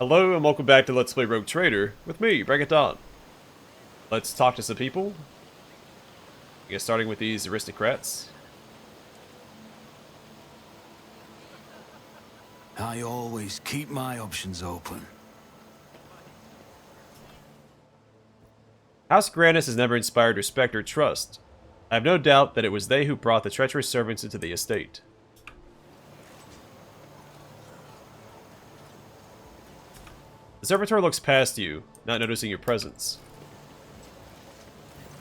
Hello and welcome back to Let's Play Rogue Trader with me, Bring It On. Let's talk to some people. I guess starting with these aristocrats. I always keep my options open. House Grannis has never inspired respect or trust. I have no doubt that it was they who brought the treacherous servants into the estate. The servitor looks past you, not noticing your presence.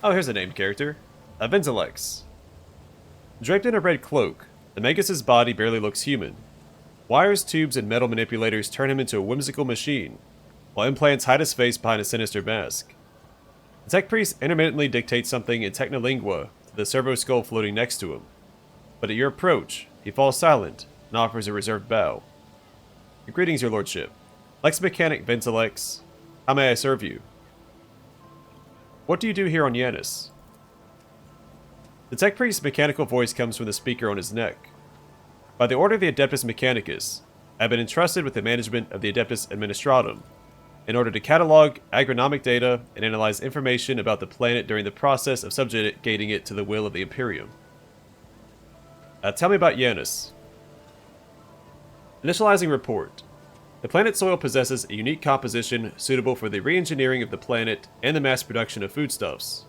Oh, here's a named character. Ventilex. Draped in a red cloak, the Magus' body barely looks human. Wires, tubes, and metal manipulators turn him into a whimsical machine, while implants hide his face behind a sinister mask. The tech priest intermittently dictates something in Technolingua to the servo skull floating next to him, but at your approach, he falls silent and offers a reserved bow. Greetings, your lordship. Lex Mechanic Ventilex, how may I serve you? What do you do here on Yanis? The tech priest's mechanical voice comes from the speaker on his neck. By the order of the Adeptus Mechanicus, I have been entrusted with the management of the Adeptus Administratum, in order to catalog agronomic data and analyze information about the planet during the process of subjugating it to the will of the Imperium. Tell me about Yanis. Initializing report. The planet's soil possesses a unique composition suitable for the re-engineering of the planet and the mass production of foodstuffs.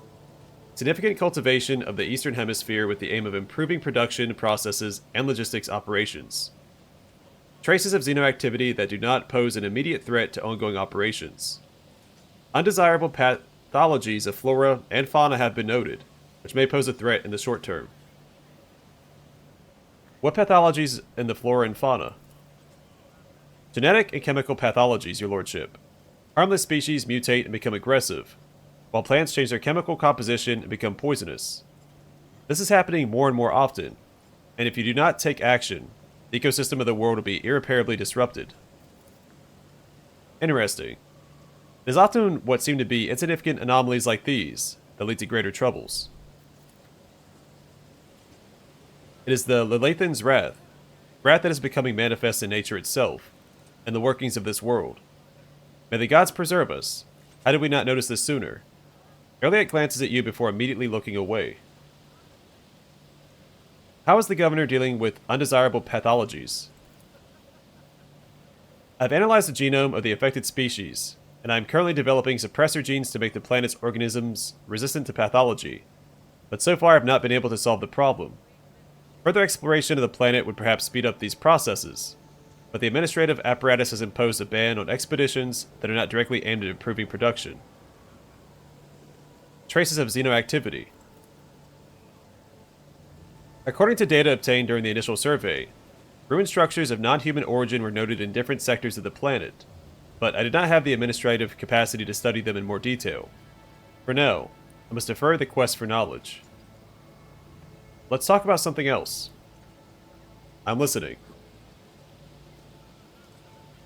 Significant cultivation of the Eastern Hemisphere with the aim of improving production processes and logistics operations. Traces of xenoactivity that do not pose an immediate threat to ongoing operations. Undesirable pathologies of flora and fauna have been noted, which may pose a threat in the short term. What pathologies in the flora and fauna? Genetic and chemical pathologies, your lordship. Harmless species mutate and become aggressive, while plants change their chemical composition and become poisonous. This is happening more and more often, and if you do not take action, the ecosystem of the world will be irreparably disrupted. Interesting. It is often what seem to be insignificant anomalies like these that lead to greater troubles. It is the Lelathan's wrath that is becoming manifest in nature itself, and the workings of this world. May the gods preserve us. How did we not notice this sooner? Vyatt glances at you before immediately looking away. How is the governor dealing with undesirable pathologies? I've analyzed the genome of the affected species, and I am currently developing suppressor genes to make the planet's organisms resistant to pathology, but so far I have not been able to solve the problem. Further exploration of the planet would perhaps speed up these processes, but the administrative apparatus has imposed a ban on expeditions that are not directly aimed at improving production. Traces of xenoactivity. According to data obtained during the initial survey, ruined structures of non-human origin were noted in different sectors of the planet, but I did not have the administrative capacity to study them in more detail. For now, I must defer the quest for knowledge. Let's talk about something else. I'm listening.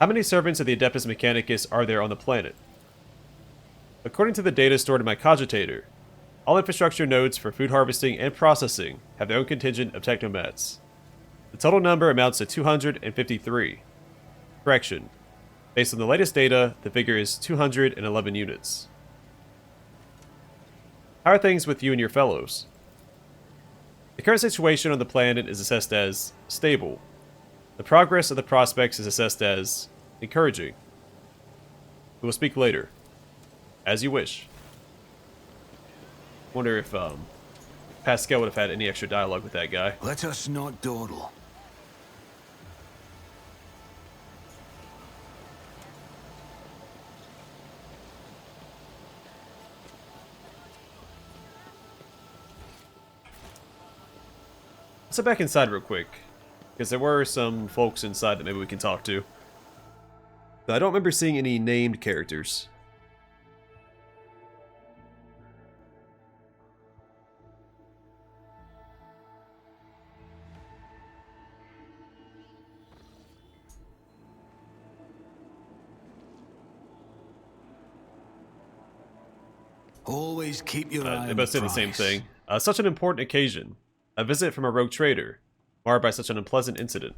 How many servants of the Adeptus Mechanicus are there on the planet? According to the data stored in my cogitator, all infrastructure nodes for food harvesting and processing have their own contingent of technomats. The total number amounts to 253. Correction. Based on the latest data, the figure is 211 units. How are things with you and your fellows? The current situation on the planet is assessed as stable. The progress of the prospects is assessed as encouraging. We will speak later. As you wish. Wonder if Pascal would have had any extra dialogue with that guy. Let us not dawdle. Let's head back inside real quick, because there were some folks inside that maybe we can talk to. But I don't remember seeing any named characters. Always keep your eye on They the both say the same prize. thing. Such an important occasion. A visit from a rogue trader, marred by such an unpleasant incident.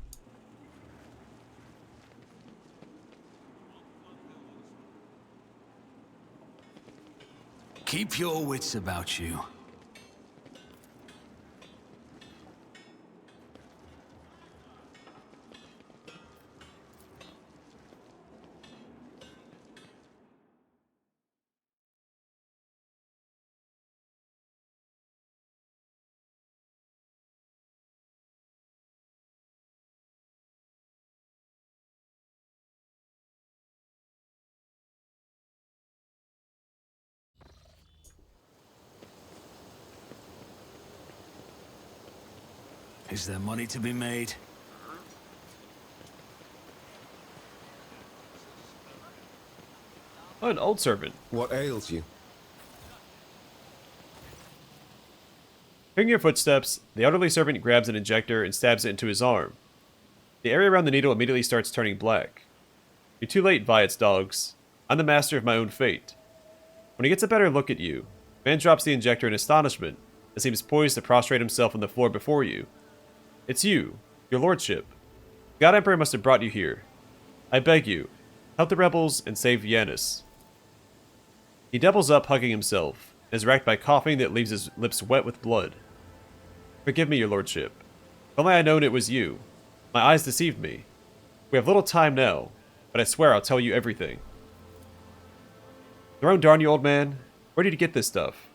Keep your wits about you. Is there money to be made? Oh, an old servant. What ails you? Hearing your footsteps, the elderly servant grabs an injector and stabs it into his arm. The area around the needle immediately starts turning black. You're too late, Vyatt's dogs. I'm the master of my own fate. When he gets a better look at you, the man drops the injector in astonishment and seems poised to prostrate himself on the floor before you. It's you, your lordship. The God Emperor must have brought you here. I beg you, help the rebels and save Yanis. He doubles up, hugging himself, and is racked by coughing that leaves his lips wet with blood. Forgive me, your lordship. If only I had known it was you. My eyes deceived me. We have little time now, but I swear I'll tell you everything. Throne darn you, old man. Where did you get this stuff?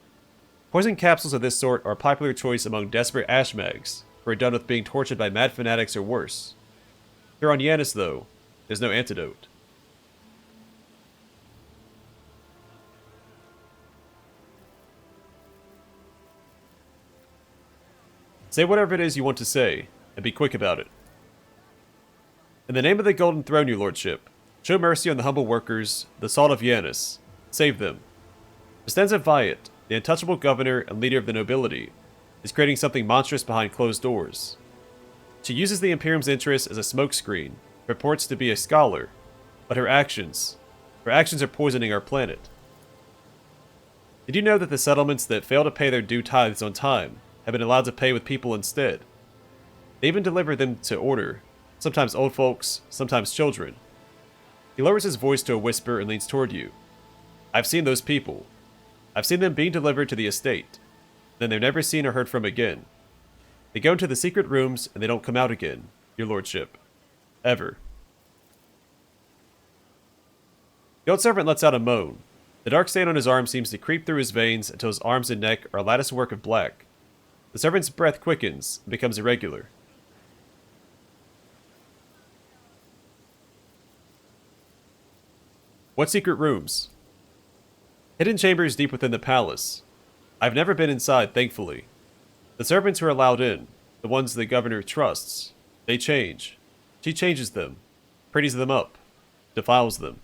Poison capsules of this sort are a popular choice among desperate ashmags who are done with being tortured by mad fanatics or worse. Here on Yanis, though, there's no antidote. Say whatever it is you want to say, and be quick about it. In the name of the Golden Throne, your lordship, show mercy on the humble workers, the salt of Yanis. Save them. Costanza Vyatt, the untouchable governor and leader of the nobility, is creating something monstrous behind closed doors. She uses the Imperium's interests as a smokescreen, purports to be a scholar, but her actions are poisoning our planet. Did you know that the settlements that fail to pay their due tithes on time have been allowed to pay with people instead? They even deliver them to order, sometimes old folks, sometimes children. He lowers his voice to a whisper and leans toward you. I've seen those people. I've seen them being delivered to the estate. Then they're never seen or heard from again. They go into the secret rooms and they don't come out again, your lordship. Ever. The old servant lets out a moan. The dark stain on his arm seems to creep through his veins until his arms and neck are a lattice work of black. The servant's breath quickens and becomes irregular. What secret rooms? Hidden chambers deep within the palace. I've never been inside, thankfully. The servants who are allowed in, the ones the governor trusts, they change. She changes them, pretties them up, defiles them.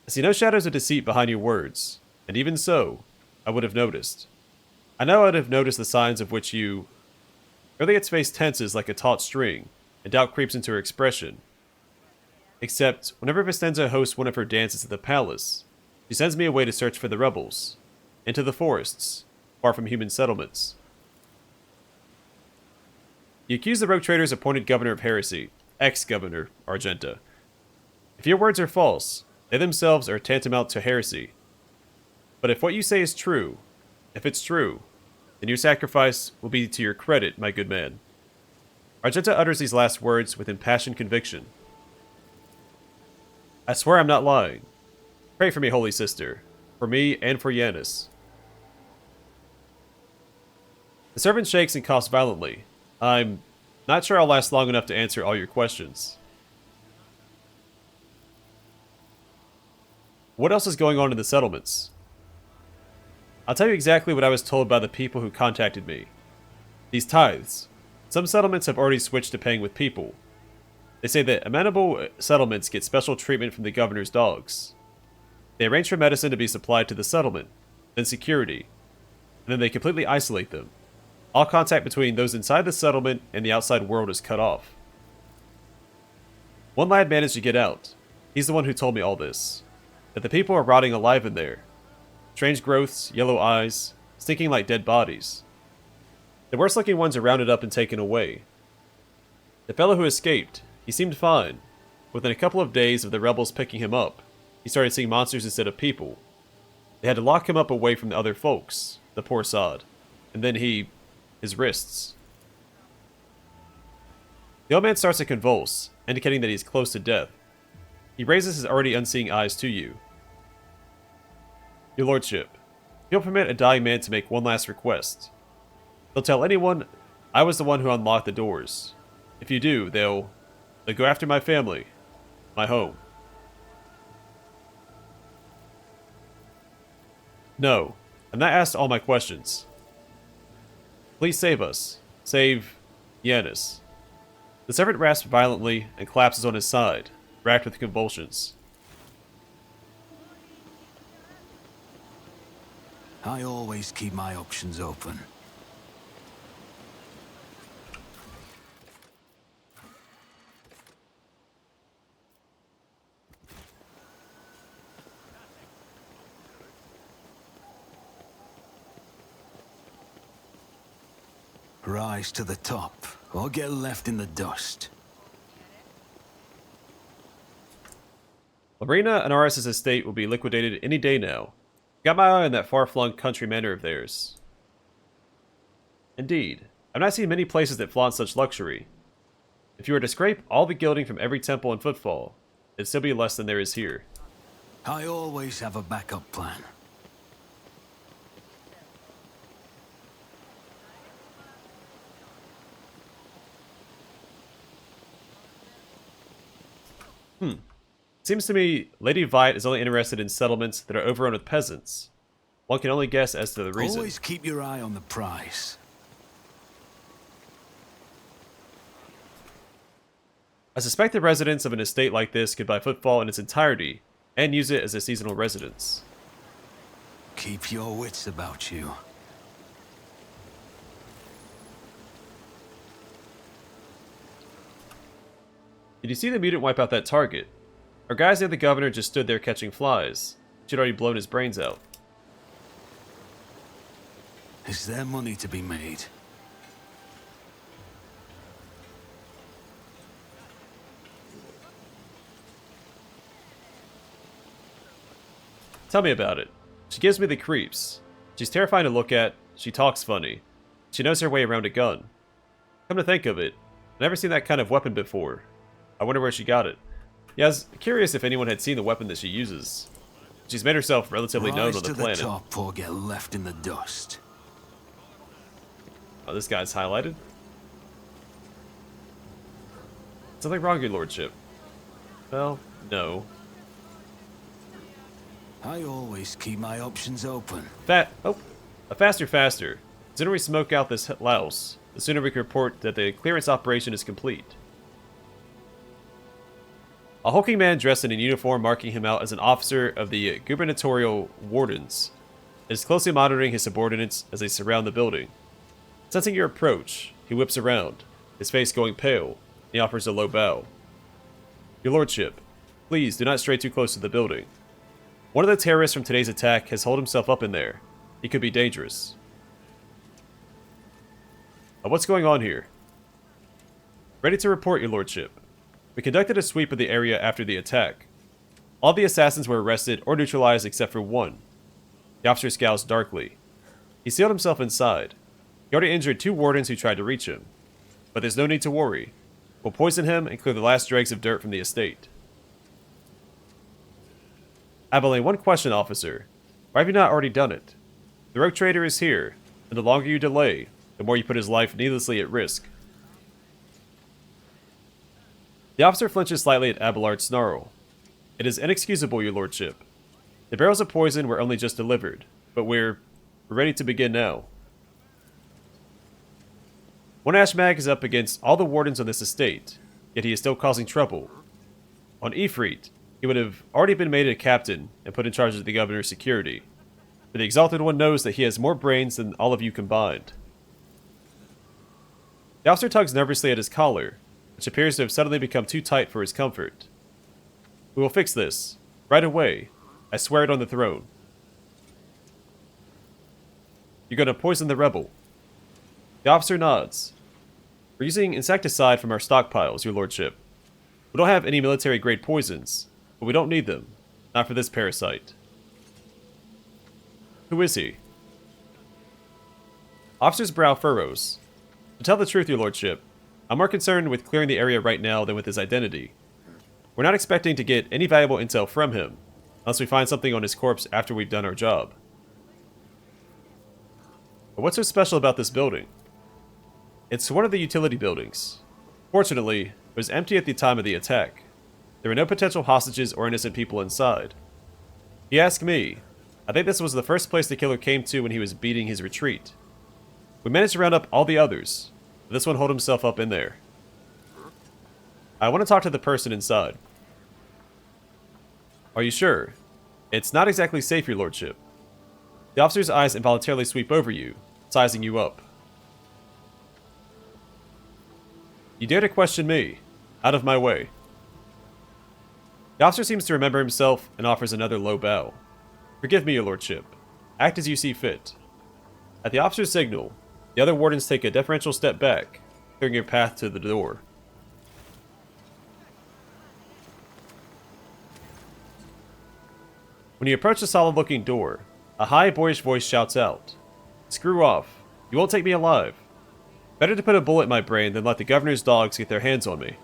I see no shadows of deceit behind your words, and even so, I would have noticed. I know I'd have noticed the signs of which you... Vyatt's face tenses like a taut string, and doubt creeps into her expression. Except, whenever Costanza hosts one of her dances at the palace, she sends me away to search for the rebels, into the forests, far from human settlements. You accuse the rogue trader's appointed governor of heresy, ex-governor, Argenta. If your words are false, they themselves are tantamount to heresy. But if what you say is true, if it's true, then your sacrifice will be to your credit, my good man. Argenta utters these last words with impassioned conviction. I swear I'm not lying. Pray for me, holy sister. For me and for Yanis. The servant shakes and coughs violently. I'm not sure I'll last long enough to answer all your questions. What else is going on in the settlements? I'll tell you exactly what I was told by the people who contacted me. These tithes. Some settlements have already switched to paying with people. They say that amenable settlements get special treatment from the governor's dogs. They arrange for medicine to be supplied to the settlement, then security, and then they completely isolate them. All contact between those inside the settlement and the outside world is cut off. One lad managed to get out. He's the one who told me all this. That the people are rotting alive in there. Strange growths, yellow eyes, stinking like dead bodies. The worst looking ones are rounded up and taken away. The fellow who escaped, he seemed fine. Within a couple of days of the rebels picking him up, he started seeing monsters instead of people. They had to lock him up away from the other folks, the poor sod. And then his wrists. The old man starts to convulse, indicating that he's close to death. He raises his already unseeing eyes to you. Your lordship, you'll permit a dying man to make one last request. They'll tell anyone I was the one who unlocked the doors. If you do, they'll go after my family, my home. No, I'm not asked all my questions. Please save us. Save Yanis. The servant rasps violently and collapses on his side, racked with convulsions. I always keep my options open. Rise to the top, or get left in the dust. Lorena and RS's estate will be liquidated any day now. Got my eye on that far-flung country manor of theirs. Indeed, I've not seen many places that flaunt such luxury. If you were to scrape all the gilding from every temple and footfall, it'd still be less than there is here. I always have a backup plan. Seems to me Lady Vyatt is only interested in settlements that are overrun with peasants. One can only guess as to the reason. Always keep your eye on the prize. I suspect the residents of an estate like this could buy footfall in its entirety and use it as a seasonal residence. Keep your wits about you. Did you see the mutant wipe out that target? Our guys near the governor just stood there catching flies. She'd already blown his brains out. Is there money to be made? Tell me about it. She gives me the creeps. She's terrifying to look at, she talks funny. She knows her way around a gun. Come to think of it, I've never seen that kind of weapon before. I wonder where she got it. Yeah, I was curious if anyone had seen the weapon that she uses. She's made herself relatively known on the planet. Rise to the top or get left in the dust. Oh, this guy's highlighted. Something wrong, your lordship? Well, no. I always keep my options open. Faster. The sooner we smoke out this louse, the sooner we can report that the clearance operation is complete. A hulking man dressed in a uniform marking him out as an officer of the gubernatorial wardens is closely monitoring his subordinates as they surround the building. Sensing your approach, he whips around, his face going pale. He offers a low bow. Your lordship, please do not stray too close to the building. One of the terrorists from today's attack has holed himself up in there. He could be dangerous. What's going on here? Ready to report, your lordship. We conducted a sweep of the area after the attack. All the assassins were arrested or neutralized except for one. The officer scowls darkly. He sealed himself inside. He already injured 2 wardens who tried to reach him. But there's no need to worry. We'll poison him and clear the last dregs of dirt from the estate. I have only one question, officer. Why have you not already done it? The rogue trader is here, and the longer you delay, the more you put his life needlessly at risk. The officer flinches slightly at Abelard's snarl. It is inexcusable, your lordship. The barrels of poison were only just delivered, but we're ready to begin now. One Ashmag is up against all the wardens on this estate, yet he is still causing trouble. On Ifrit, he would have already been made a captain and put in charge of the governor's security, but the Exalted One knows that he has more brains than all of you combined. The officer tugs nervously at his collar, which appears to have suddenly become too tight for his comfort. We will fix this, right away. I swear it on the throne. You're going to poison the rebel. The officer nods. We're using insecticide from our stockpiles, your lordship. We don't have any military-grade poisons, but we don't need them. Not for this parasite. Who is he? Officer's brow furrows. To tell the truth, your lordship, I'm more concerned with clearing the area right now than with his identity. We're not expecting to get any valuable intel from him, unless we find something on his corpse after we've done our job. But what's so special about this building? It's one of the utility buildings. Fortunately, it was empty at the time of the attack. There were no potential hostages or innocent people inside. If you ask me, I think this was the first place the killer came to when he was beating his retreat. We managed to round up all the others, but this one holed himself up in there. I want to talk to the person inside. Are you sure? It's not exactly safe, your lordship. The officer's eyes involuntarily sweep over you, sizing you up. You dare to question me? Out of my way. The officer seems to remember himself and offers another low bow. Forgive me, your lordship. Act as you see fit. At the officer's signal, the other wardens take a deferential step back, clearing your path to the door. When you approach the solid-looking door, a high, boyish voice shouts out, "Screw off. You won't take me alive. Better to put a bullet in my brain than let the governor's dogs get their hands on me."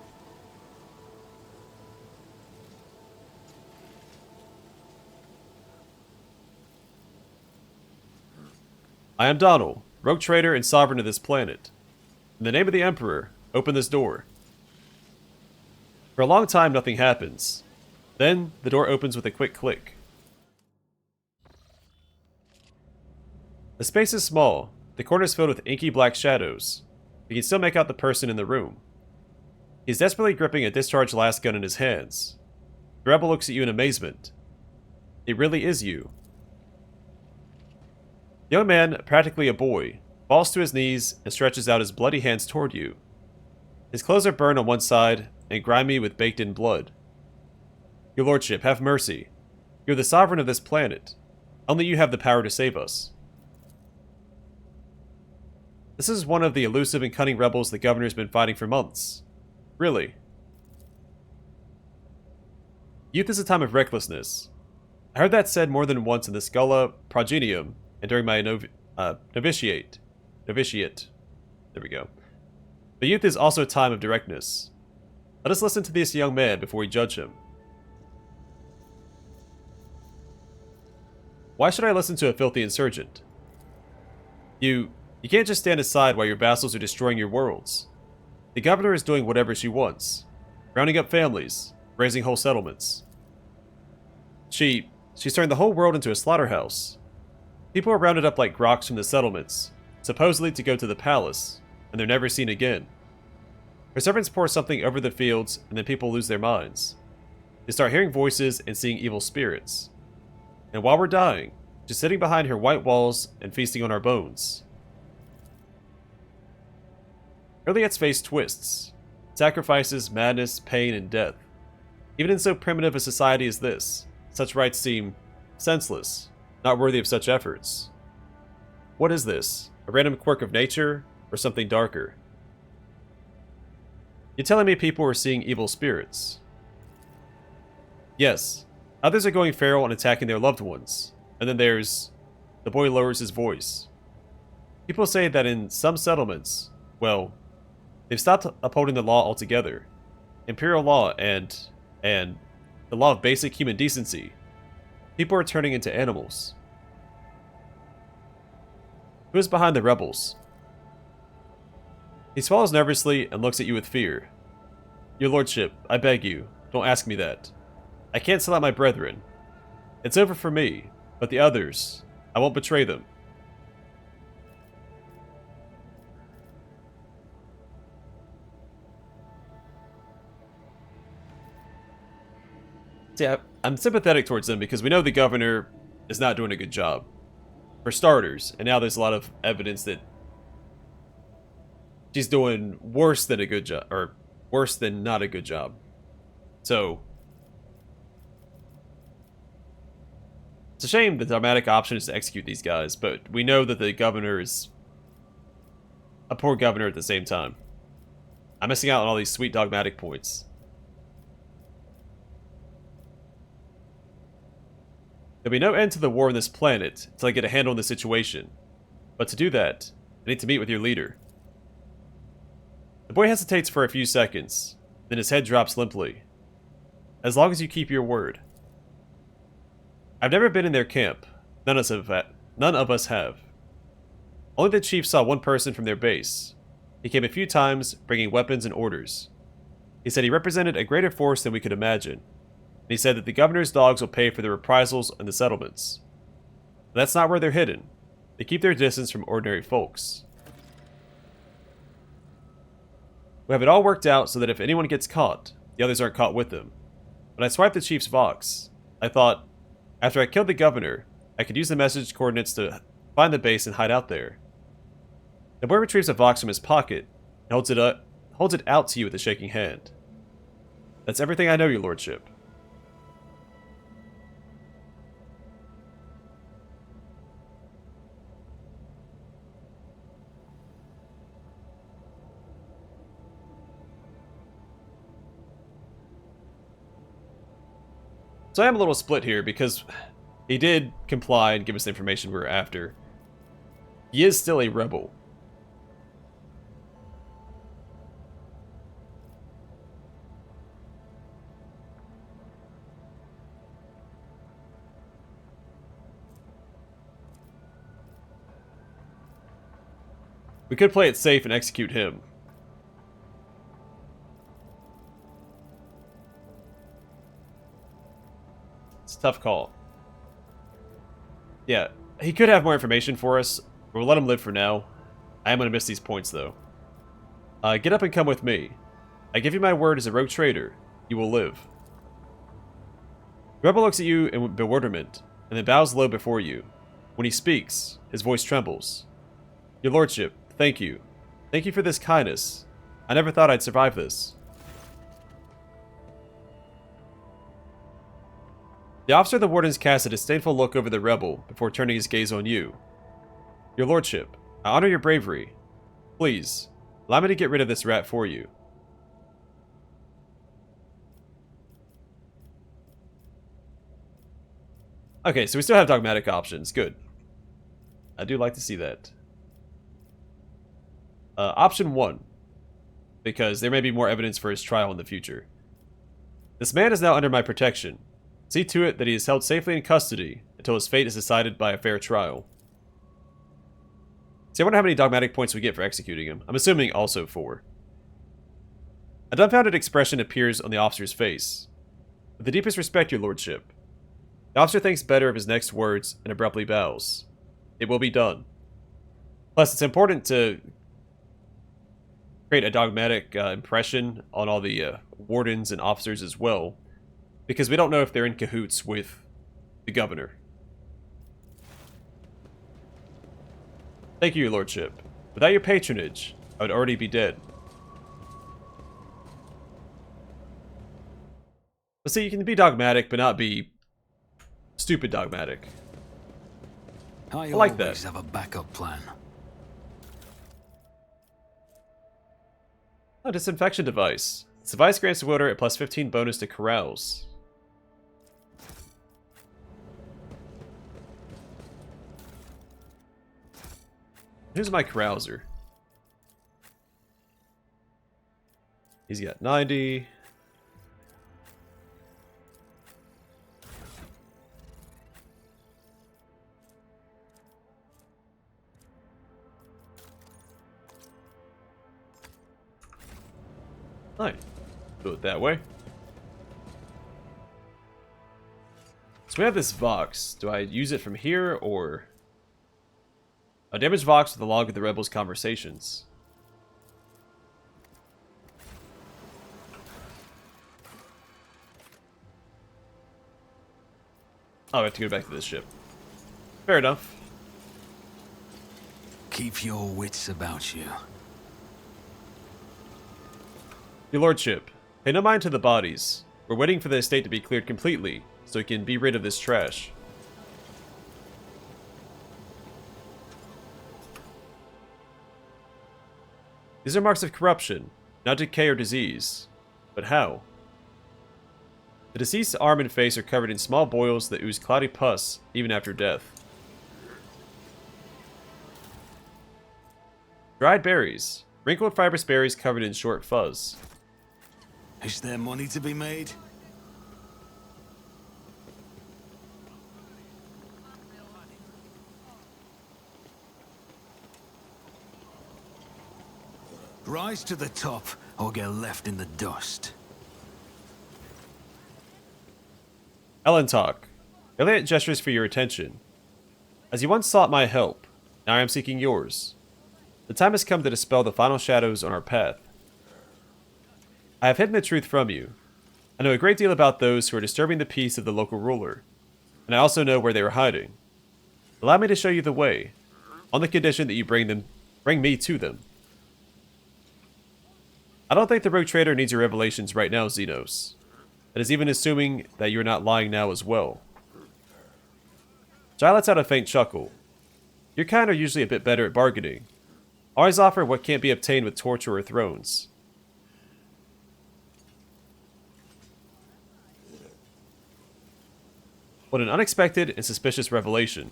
I am Donald, rogue trader and sovereign of this planet. In the name of the Emperor, open this door. For a long time, nothing happens. Then, the door opens with a quick click. The space is small, the corners filled with inky black shadows. You can still make out the person in the room. He's desperately gripping a discharged last gun in his hands. The rebel looks at you in amazement. It really is you. The young man, practically a boy, falls to his knees and stretches out his bloody hands toward you. His clothes are burned on one side and grimy with baked-in blood. Your lordship, have mercy. You're the sovereign of this planet. Only you have the power to save us. This is one of the elusive and cunning rebels the governor's been fighting for months. Really. Youth is a time of recklessness. I heard that said more than once in the Schola Progenium and during my novitiate. There we go. But youth is also a time of directness. Let us listen to this young man before we judge him. Why should I listen to a filthy insurgent? You can't just stand aside while your vassals are destroying your worlds. The governor is doing whatever she wants. Rounding up families, raising whole settlements. She's turned the whole world into a slaughterhouse. People are rounded up like groks from the settlements, supposedly to go to the palace, and they're never seen again. Her servants pour something over the fields, and then people lose their minds. They start hearing voices and seeing evil spirits. And while we're dying, she's sitting behind her white walls and feasting on our bones. Vyatt's face twists. Sacrifices, madness, pain, and death. Even in so primitive a society as this, such rites seem senseless, not worthy of such efforts. What is this? A random quirk of nature, or something darker? You're telling me people are seeing evil spirits? Yes. Others are going feral and attacking their loved ones. And then there's... The boy lowers his voice. People say that in some settlements, well, they've stopped upholding the law altogether. Imperial law and the law of basic human decency. People are turning into animals. Who is behind the rebels? He swallows nervously and looks at you with fear. Your lordship, I beg you, don't ask me that. I can't sell out my brethren. It's over for me, but the others, I won't betray them. See, I'm sympathetic towards them because we know the governor is not doing a good job. For starters, and now there's a lot of evidence that she's doing worse than a good job, or worse than not a good job. So, it's a shame the dramatic option is to execute these guys, but we know that the governor is a poor governor at the same time. I'm missing out on all these sweet dogmatic points. There'll be no end to the war on this planet until I get a handle on the situation. But to do that, I need to meet with your leader. The boy hesitates for a few seconds, then his head drops limply. As long as you keep your word. I've never been in their camp. None of us have. Only the chief saw one person from their base. He came a few times, bringing weapons and orders. He said he represented a greater force than we could imagine. And he said that the governor's dogs will pay for the reprisals in the settlements. But that's not where they're hidden. They keep their distance from ordinary folks. We have it all worked out so that if anyone gets caught, the others aren't caught with them. When I swiped the chief's Vox, I thought, after I killed the governor, I could use the message coordinates to find the base and hide out there. The boy retrieves a Vox from his pocket and holds it out to you with a shaking hand. That's everything I know, your lordship. So I am a little split here because he did comply and give us the information we were after. He is still a rebel. We could play it safe and execute him. It's a tough call. Yeah, he could have more information for us, but we'll let him live for now. I am going to miss these points, though. Get up and come with me. I give you my word as a rogue trader, you will live. The rebel looks at you in bewilderment, and then bows low before you. When he speaks, his voice trembles. Your lordship, thank you. Thank you for this kindness. I never thought I'd survive this. The officer of the wardens casts a disdainful look over the rebel before turning his gaze on you. Your lordship, I honor your bravery. Please, allow me to get rid of this rat for you. Okay, so we still have dogmatic options. Good. I do like to see that. Option 1. Because there may be more evidence for his trial in the future. This man is now under my protection. See to it that he is held safely in custody until his fate is decided by a fair trial. See, I wonder how many dogmatic points we get for executing him. I'm assuming also 4. A dumbfounded expression appears on the officer's face. With the deepest respect, your lordship. The officer thinks better of his next words and abruptly bows. It will be done. Plus, it's important to create a dogmatic impression on all the wardens and officers as well, because we don't know if they're in cahoots with the governor. Thank you, your lordship. Without your patronage, I would already be dead. But see, you can be dogmatic, but not be stupid dogmatic. I like always that. have a backup plan. Oh, disinfection device. This device grants the wielder a plus 15 bonus to carouse. Who's my carouser? He's got 90. Fine. Do it that way. So we have this Vox. Do I use it from here, or... A damaged Vox with the log of the rebels' conversations. Oh, I have to go back to this ship. Fair enough. Keep your wits about you. Your lordship, pay no mind to the bodies. We're waiting for the estate to be cleared completely, so we can be rid of this trash. These are marks of corruption, not decay or disease. But how? The deceased's arm and face are covered in small boils that ooze cloudy pus even after death. Dried berries. Wrinkled fibrous berries covered in short fuzz. Is there money to be made? Rise to the top, or get left in the dust. Ellen talk. Vyatt gestures for your attention. As you once sought my help, now I am seeking yours. The time has come to dispel the final shadows on our path. I have hidden the truth from you. I know a great deal about those who are disturbing the peace of the local ruler, and I also know where they are hiding. Allow me to show you the way, on the condition that you bring me to them. I don't think the rogue trader needs your revelations right now, Xenos. That is even assuming that you are not lying now as well. Jai lets out a faint chuckle. Your kind are usually a bit better at bargaining. Always offer what can't be obtained with torture or thrones. What an unexpected and suspicious revelation.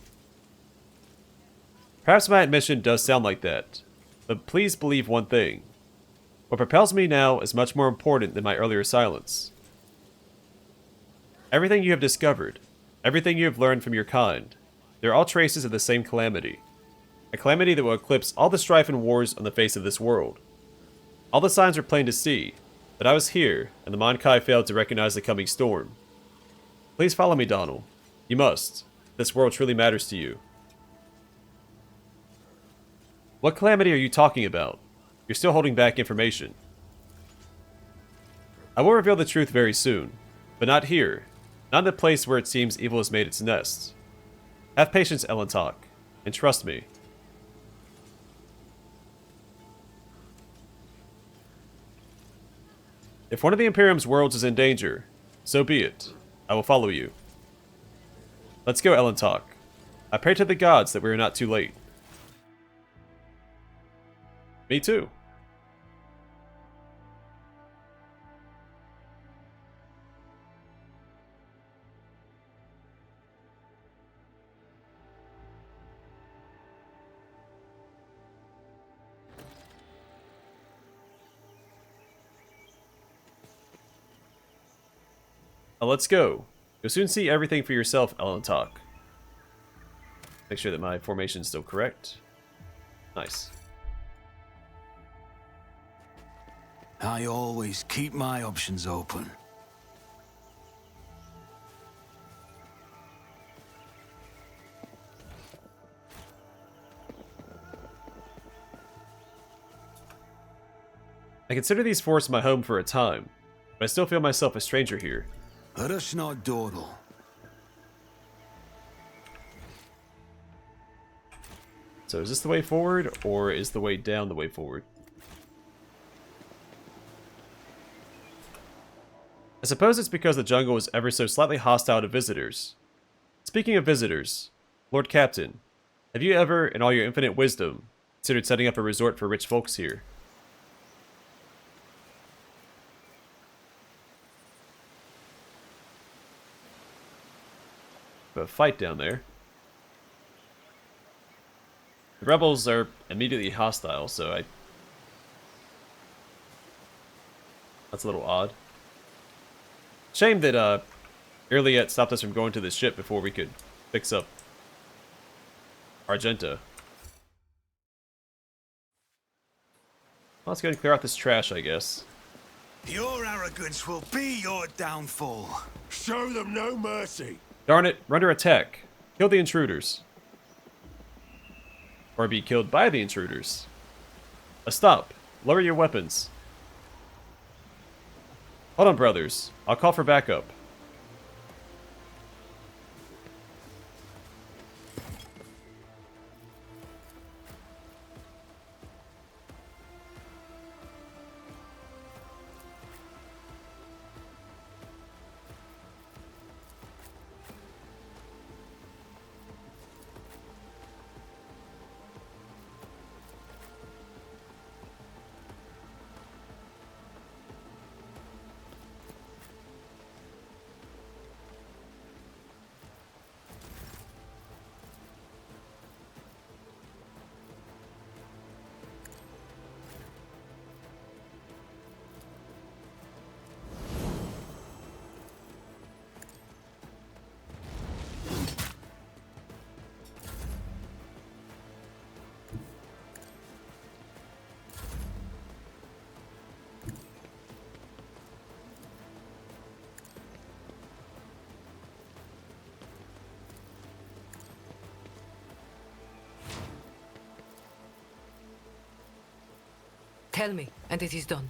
Perhaps my admission does sound like that, but please believe one thing. What propels me now is much more important than my earlier silence. Everything you have discovered, everything you have learned from your kind, they're all traces of the same calamity. A calamity that will eclipse all the strife and wars on the face of this world. All the signs were plain to see, but I was here, and the Monkai failed to recognize the coming storm. Please follow me, Donald. You must. This world truly matters to you. What calamity are you talking about? You're still holding back information. I will reveal the truth very soon, but not here. Not in the place where it seems evil has made its nest. Have patience, Ellen talk, and trust me. If one of the Imperium's worlds is in danger, so be it. I will follow you. Let's go, Ellen talk. I pray to the gods that we are not too late. Me too. Now let's go. You'll soon see everything for yourself, Ellen talk. Make sure that my formation is still correct. Nice. I always keep my options open. I consider these forests my home for a time, but I still feel myself a stranger here. Let us not dawdle. So is this the way forward, or is the way down the way forward? I suppose it's because the jungle is ever so slightly hostile to visitors. Speaking of visitors, Lord Captain, have you ever, in all your infinite wisdom, considered setting up a resort for rich folks here? A fight down there. The rebels are immediately hostile, so that's a little odd. Shame that Vyatt stopped us from going to the ship before we could fix up Argenta. Well, let's go and clear out this trash, I guess. Your arrogance will be your downfall. Show them no mercy. Darn it, we're under attack. Kill the intruders. Or be killed by the intruders. Stop. Lower your weapons. Hold on, brothers. I'll call for backup. Tell me, and it is done.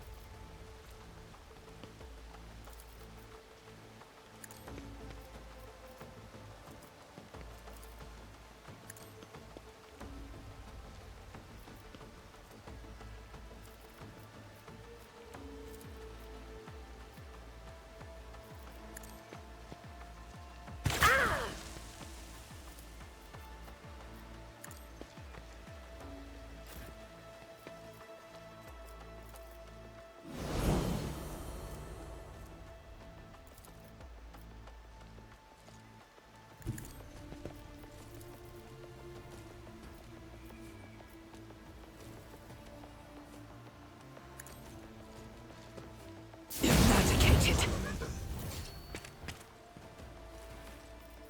Eradicated.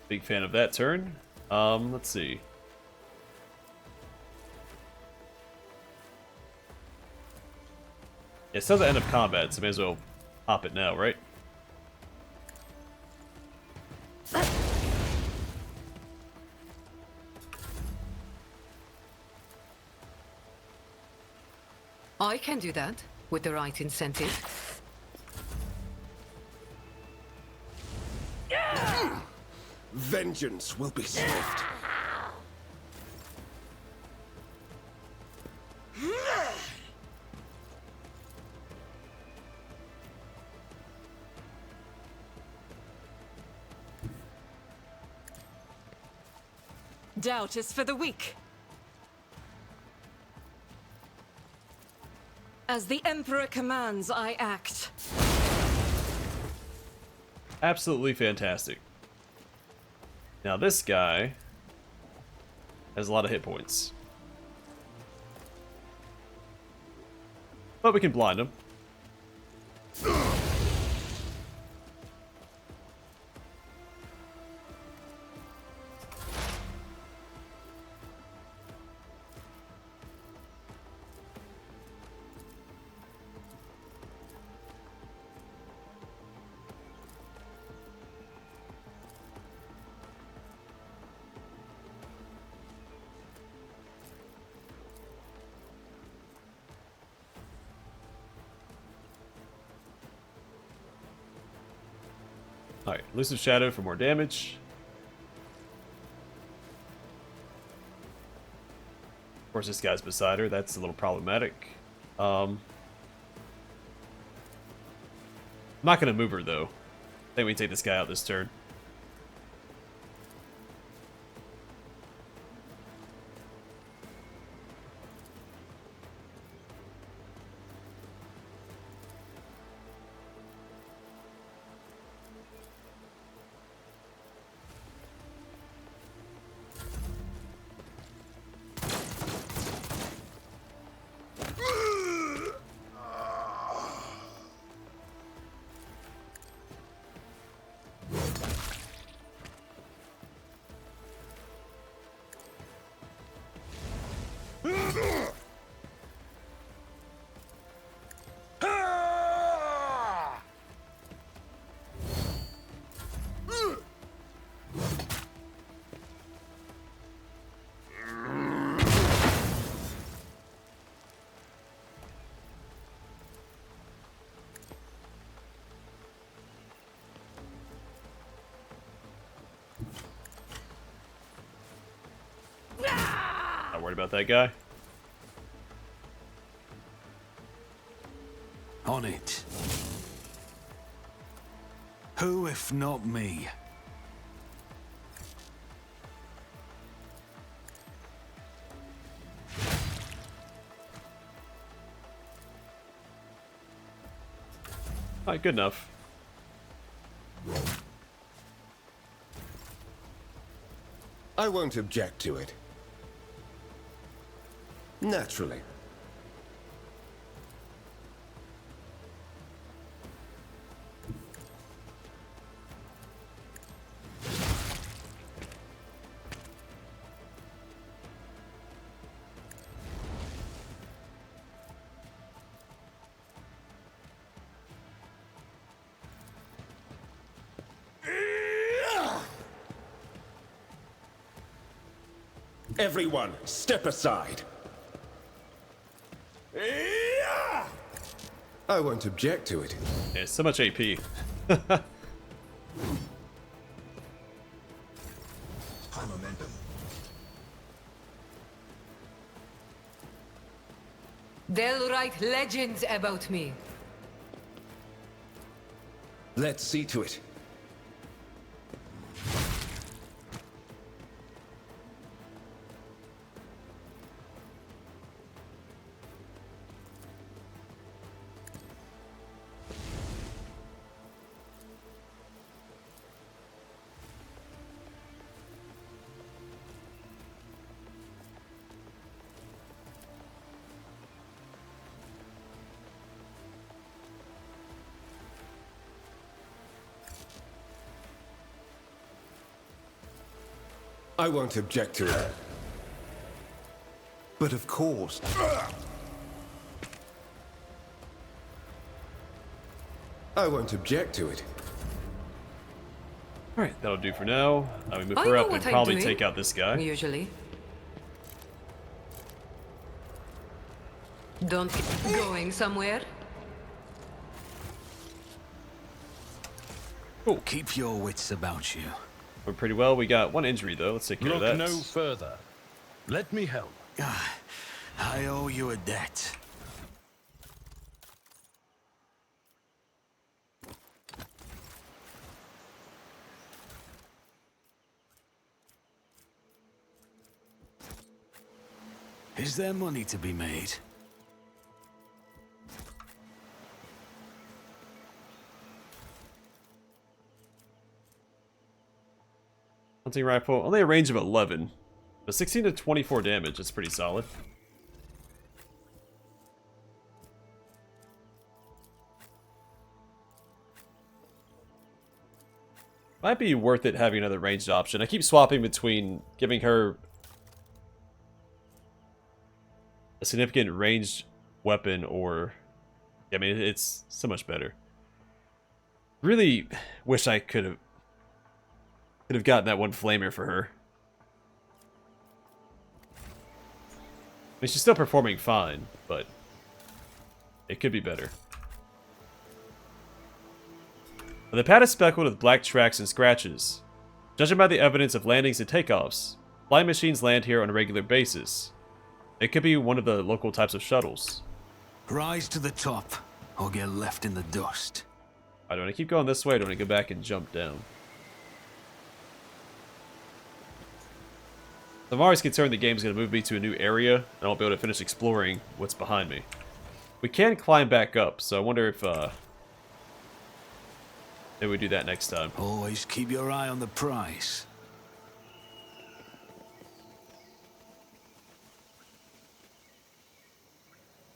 Big fan of that turn. Let's see. It's still the end of combat, so may as well hop it now, right? I can do that, with the right incentive. Vengeance will be swift. Doubt is for the weak. As the Emperor commands, I act. Absolutely fantastic. Now this guy has a lot of hit points. But we can blind him. Alright, Elusive Shadow for more damage. Of course, this guy's beside her. That's a little problematic. I'm not going to move her, though. I think we can take this guy out this turn. Not worried about that guy. On it. Who if not me? Alright, good enough. I won't object to it. Naturally. Everyone, step aside. Yeah! I won't object to it. Yeah, so much AP. High momentum. They'll write legends about me. Let's see to it. I won't object to it. But of course. I won't object to it. Alright, that'll do for now. We move I her know up and what I'm probably doing. take out this guy. Usually. Don't get going somewhere. Keep your wits about you. We're pretty well. We got one injury though. Let's take care of Look that. no further. Let me help. I owe you a debt. Is there money to be made? Hunting rifle, only a range of 11. But 16 to 24 damage, that's pretty solid. Might be worth it having another ranged option. I keep swapping between giving her a significant ranged weapon or... I mean, it's so much better. Really wish I could have gotten that one flamer for her. I mean, she's still performing fine, but it could be better. The pad is speckled with black tracks and scratches. Judging by the evidence of landings and takeoffs, flying machines land here on a regular basis. It could be one of the local types of shuttles. Rise to the top, or get left in the dust. I don't want to keep going this way, I don't want to go back and jump down. I'm always concerned the game's going to move me to a new area, and I won't be able to finish exploring what's behind me. We can climb back up, so I wonder if, maybe we do that next time. Always keep your eye on the prize.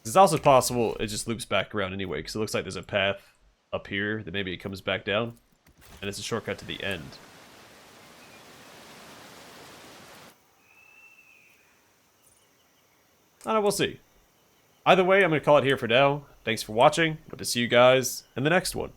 It's also possible it just loops back around anyway, because it looks like there's a path up here that maybe it comes back down, and it's a shortcut to the end. I don't know, we'll see. Either way, I'm going to call it here for now. Thanks for watching. Hope to see you guys in the next one.